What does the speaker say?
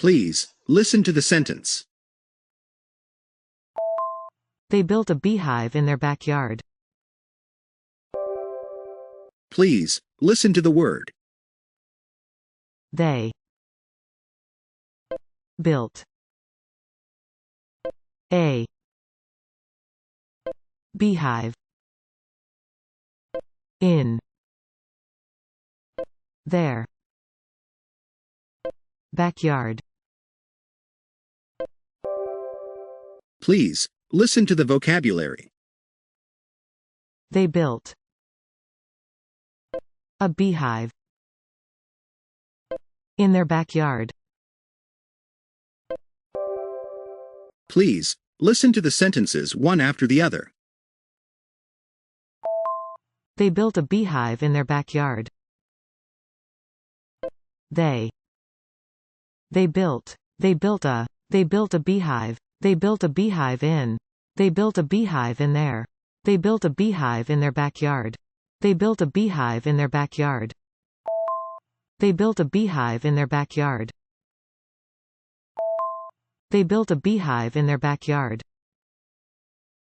Please, listen to the sentence. They built a beehive in their backyard. Please, listen to the word. They built a beehive in their backyard. Please, listen to the vocabulary. They built a beehive in their backyard. Please, listen to the sentences one after the other. They built a beehive in their backyard. They built a beehive. They built a beehive in. They built a beehive in there. They built a beehive in their backyard. They built a beehive in their backyard. They built a beehive in their backyard. They built a beehive in their backyard.